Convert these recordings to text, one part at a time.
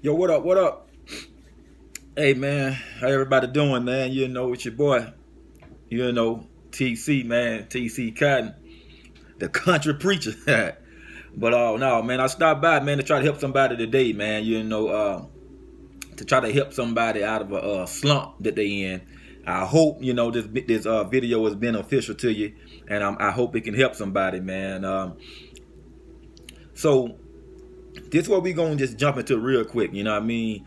Yo, what up? What up? Hey, man, how everybody doing, man? It's your boy. TC, man, TC Cotton, the country preacher. But no, man, I stopped by, man, to try to help somebody today, man. To try to help somebody out of a slump that they in. I hope this video is beneficial to you, and I hope it can help somebody, man. So this is what we gonna just jump into real quick. You know what I mean?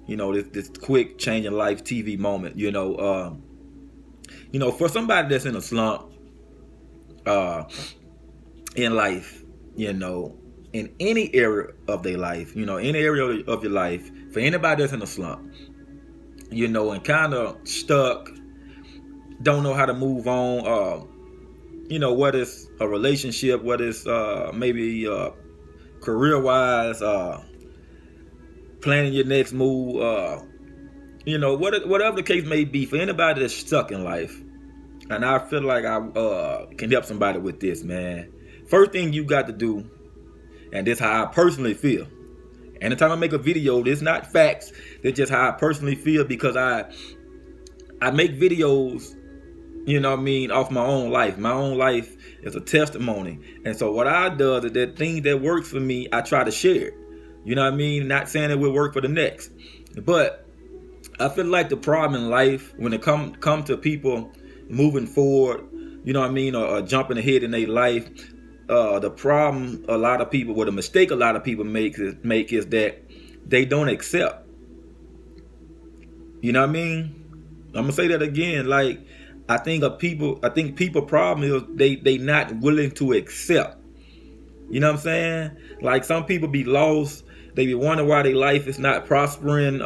This quick changing life TV moment. For somebody that's in a slump, in life, in any area of their life, any area of your life, for anybody that's in a slump, and kind of stuck, don't know how to move on, what is a relationship, what is maybe career wise, planning your next move, whatever the case may be, for anybody that's stuck in life, and I feel like I can help somebody with this, man. First thing you got to do, and this is how I personally feel. Anytime I make a video, it's not facts. It's just how I personally feel, because I make videos, off my own life. My own life is a testimony. And so what I do is that thing that works for me, I try to share it. Not saying it will work for the next. But I feel like the problem in life, when it come to people moving forward, or jumping ahead in their life, the problem a lot of people, the mistake a lot of people make is that they don't accept. You know what I mean? I'm gonna say that again. Like, I think people problem is they not willing to accept. You know what I'm saying? Like, some people be lost. They be wondering why their life is not prospering.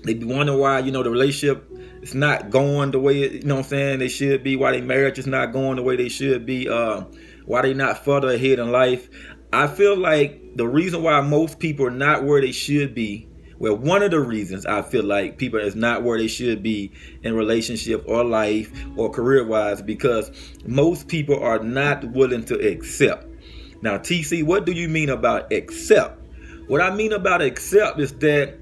They be wondering why, the relationship is not going the way they should be. Why their marriage is not going the way they should be. Why they not further ahead in life. I feel like the reason why most people are not where they should be, well, one of the reasons I feel like people is not where they should be in relationship or life or career wise, because most people are not willing to accept. Now, TC, what do you mean about accept? What I mean about accept is that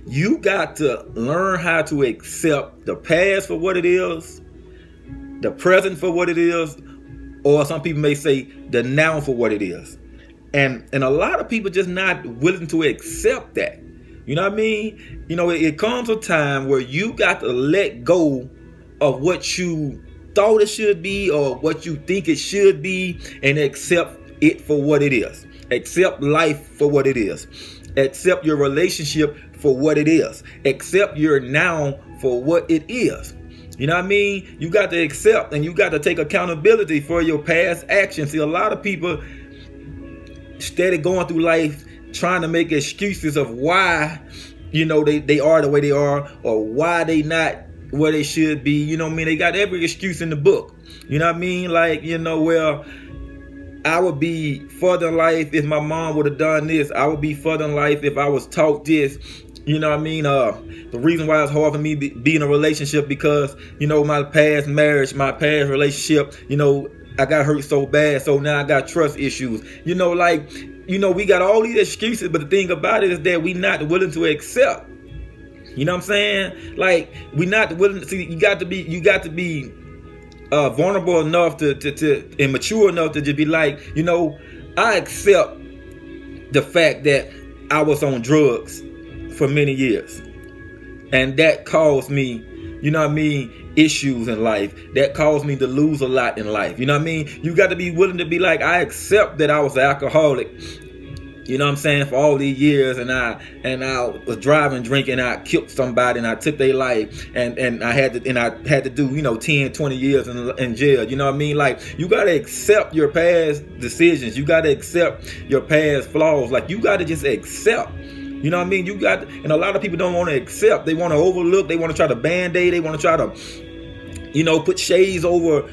you got to learn how to accept the past for what it is, the present for what it is, or some people may say the now for what it is. And a lot of people just not willing to accept that. You know what I mean? It comes a time where you got to let go of what you thought it should be or what you think it should be, and accept it for what it is. Accept life for what it is. Accept your relationship for what it is. Accept your now for what it is. You know what I mean? You got to accept, and you got to take accountability for your past actions. See, a lot of people steady going through life trying to make excuses of why, they are the way they are, or why they not where they should be. You know what I mean? They got every excuse in the book. You know what I mean? Like, well, I would be further in life if my mom would have done this. I would be further in life if I was taught this. You know what I mean? The reason why it's hard for me to be in a relationship, because, my past marriage, my past relationship, I got hurt so bad, so now I got trust issues. We got all these excuses, but the thing about it is that we not willing to accept. You know what I'm saying? Like, we not willing to see. You got to be vulnerable enough to and mature enough to just be like, I accept the fact that I was on drugs for many years, and that caused me, issues in life. That caused me to lose a lot in life. You know what I mean? You got to be willing to be like, I accept that I was an alcoholic, for all these years, and I was driving, drinking, I killed somebody, and I took their life, and I had to do 10, 20 years in jail. You know what I mean? Like, you got to accept your past decisions. You got to accept your past flaws. Like, you got to just accept. You know what I mean? And a lot of people don't want to accept. They want to overlook. They want to try to band-aid. They want to try to, put shades over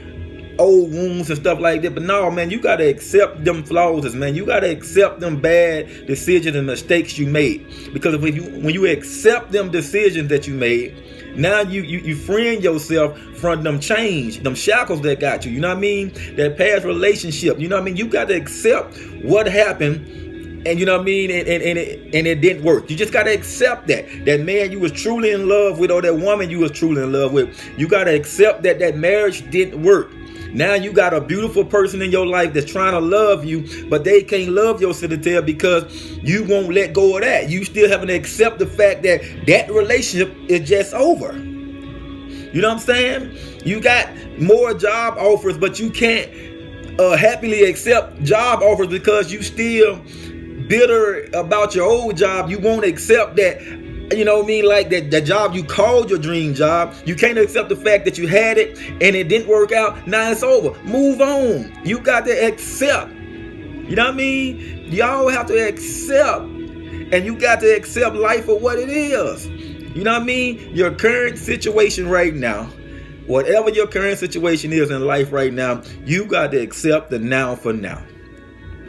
old wounds and stuff like that. But no, man, you got to accept them flaws, man. You got to accept them bad decisions and mistakes you made. Because when you accept them decisions that you made, now you freeing yourself from them chains, them shackles that got you. You know what I mean? That past relationship. You know what I mean? You got to accept what happened and you know what I mean, and it didn't work. You just gotta accept that man you was truly in love with, or that woman you was truly in love with. You gotta accept that marriage didn't work. Now you got a beautiful person in your life that's trying to love you, but they can't love your citadel because you won't let go of that. You still having to accept the fact that relationship is just over. You know what I'm saying? You got more job offers, but you can't happily accept job offers because you still bitter about your old job. You won't accept that, you know what I mean, like that job you called your dream job. You can't accept the fact that you had it and it didn't work out. Now it's over. Move on. You got to accept. You know what I mean? Y'all have to accept, and you got to accept life for what it is. You know what I mean? Your current situation right now, whatever your current situation is in life right now, you got to accept the now for now.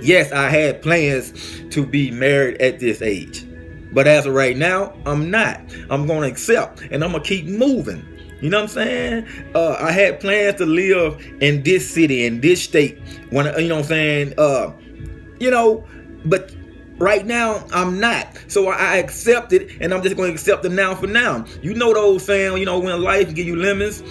Yes, I had plans to be married at this age, but as of right now, I'm not. I'm going to accept, and I'm going to keep moving. You know what I'm saying? I had plans to live in this city, in this state, when, you know what I'm saying? But right now, I'm not. So I accept it, and I'm just going to accept the now for now. You know the old saying, when life give you lemons,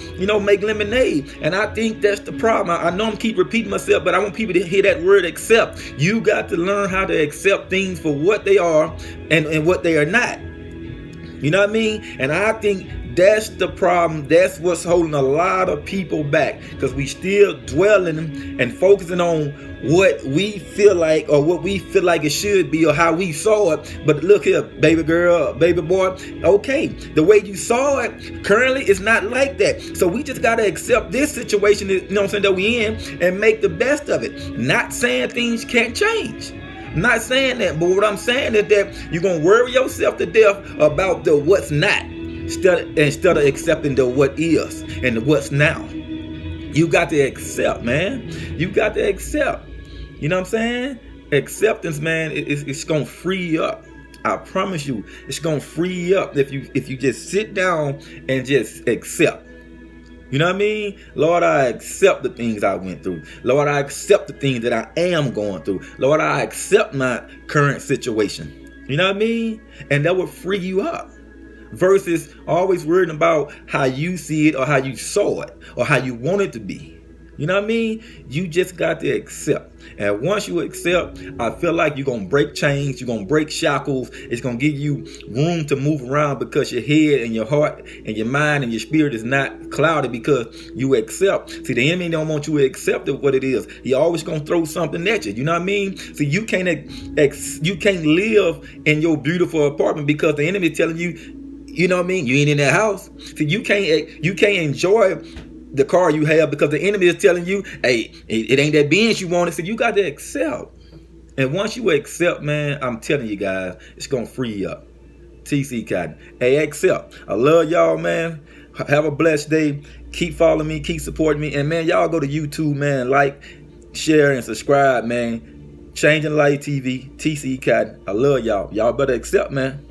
make lemonade. And I think that's the problem. I know I'm keep repeating myself, but I want people to hear that word accept. You got to learn how to accept things for what they are and what they are not. You know what I mean? And I think that's the problem. That's what's holding a lot of people back, because we still dwelling and focusing on what we feel like, or what we feel like it should be, or how we saw it. But look here, baby girl, baby boy, okay, the way you saw it currently is not like that. So we just got to accept this situation, that we in, and make the best of it. Not saying things can't change. Not saying that, but what I'm saying is that you're going to worry yourself to death about the what's not, instead of accepting the what is and the what's now. You got to accept, man. You got to accept. You know what I'm saying? Acceptance, man, it's going to free you up. I promise you, it's going to free you up if you just sit down and just accept. You know what I mean? Lord, I accept the things I went through. Lord, I accept the things that I am going through. Lord, I accept my current situation. You know what I mean? And that will free you up. Versus always worrying about how you see it, or how you saw it, or how you want it to be. You know what I mean? You just got to accept. And once you accept, I feel like you're going to break chains. You're going to break shackles. It's going to give you room to move around, because your head and your heart and your mind and your spirit is not clouded, because you accept. See, the enemy don't want you to accept what it is. He always going to throw something at you. You know what I mean? See, you can't live in your beautiful apartment because the enemy is telling you, you know what I mean, you ain't in that house. See, you can't enjoy the car you have because the enemy is telling you, hey, it ain't that Benz you wanted. So you got to accept. And once you accept, man, I'm telling you guys, it's going to free you up. TC Cotton. Hey, accept. I love y'all, man. Have a blessed day. Keep following me. Keep supporting me. And, man, y'all go to YouTube, man. Like, share, and subscribe, man. Changing Life TV. TC Cotton. I love y'all. Y'all better accept, man.